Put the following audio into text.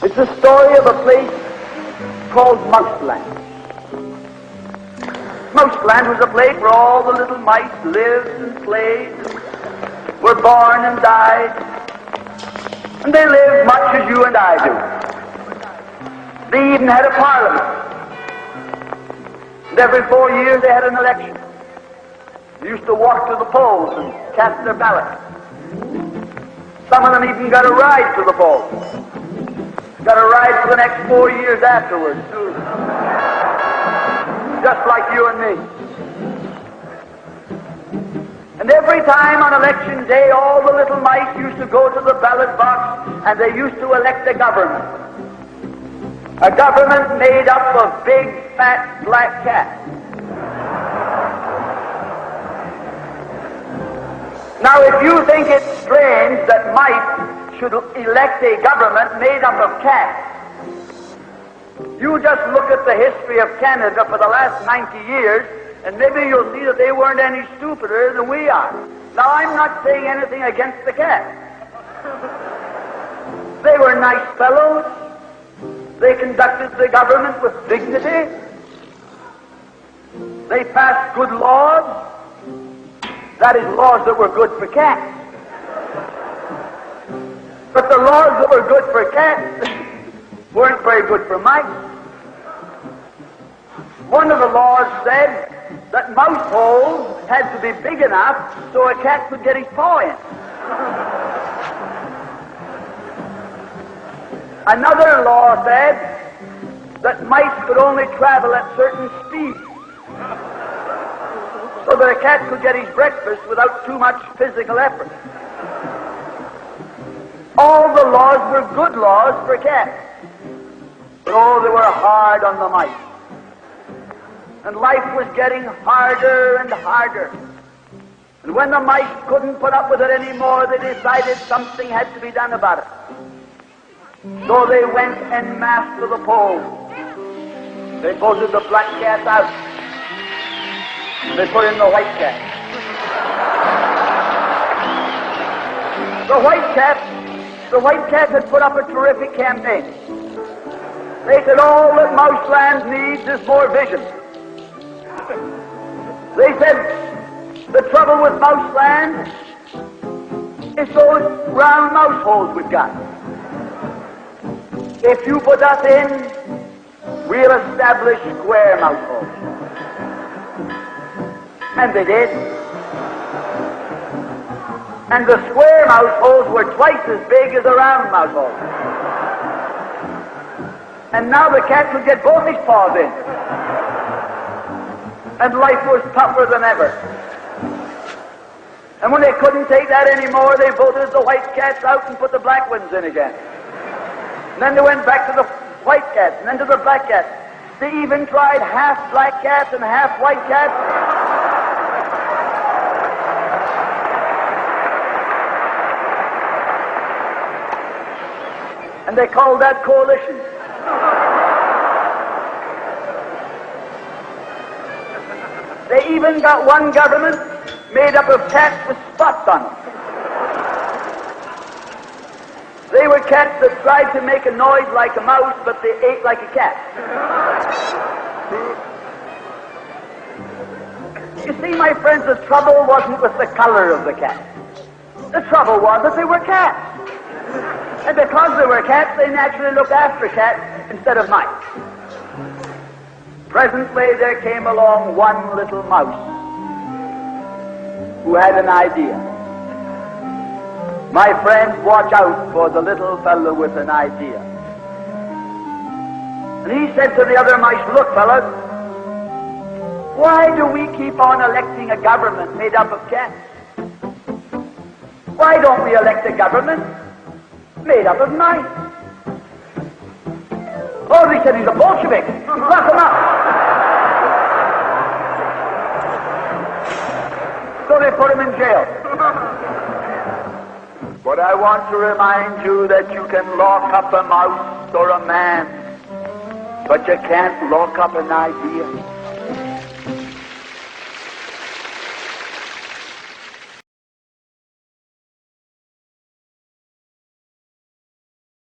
It's the story of a place called Mouseland. Mouseland was a place where all the little mice lived and played, and were born and died, and they lived much as you and I do. They even had a parliament. And every 4 years they had an election. They used to walk to the polls and cast their ballots. Some of them even got a ride to the polls. Got a ride for the next 4 years afterwards, too. Just like you and me. And every time on election day, all the little mice used to go to the ballot box and they used to elect a government. A government made up of big, fat, black cats. Now, if you think it's strange that mice should elect a government made up of cats, you just look at the history of Canada for the last 90 years, and maybe you'll see that they weren't any stupider than we are. Now, I'm not saying anything against the cats. They were nice fellows. They conducted the government with dignity. They passed good laws. That is, laws that were good for cats. But the laws that were good for cats weren't very good for mice. One of the laws said that mouse holes had to be big enough so a cat could get his paw in. Another law said that mice could only travel at certain speeds so that a cat could get his breakfast without too much physical effort. All the laws were good laws for cats. But oh, they were hard on the mice. And life was getting harder and harder. And when the mice couldn't put up with it anymore, they decided something had to be done about it. So they went en masse to the polls. They voted the black cats out. And they put in the white cat. The white cat had put up a terrific campaign. They said all that Mouseland needs is more vision. They said the trouble with Mouseland is those round mouse holes we've got. If you put us in, we'll establish square mouse holes. And they did. And the square mouse holes were twice as big as the round mouse holes. And now the cat could get both his paws in. And life was tougher than ever. And when they couldn't take that anymore, they voted the white cats out and put the black ones in again. And then they went back to the white cats, and then to the black cats. They even tried half black cats and half white cats. And they called that coalition. They even got one government made up of cats with spots on them. They were cats that tried to make a noise like a mouse, but they ate like a cat. You see, my friends, the trouble wasn't with the color of the cat. The trouble was that they were cats. And because they were cats, they naturally looked after cats instead of mice. Presently, there came along one little mouse who had an idea. My friends, watch out for the little fellow with an idea. And he said to the other mice, look, fellas, why do we keep on electing a government made up of cats? Why don't we elect a government made up of mice? Oh, they said he's a Bolshevik. Lock him up. So they put him in jail. But I want to remind you that you can lock up a mouse or a man, but you can't lock up an idea.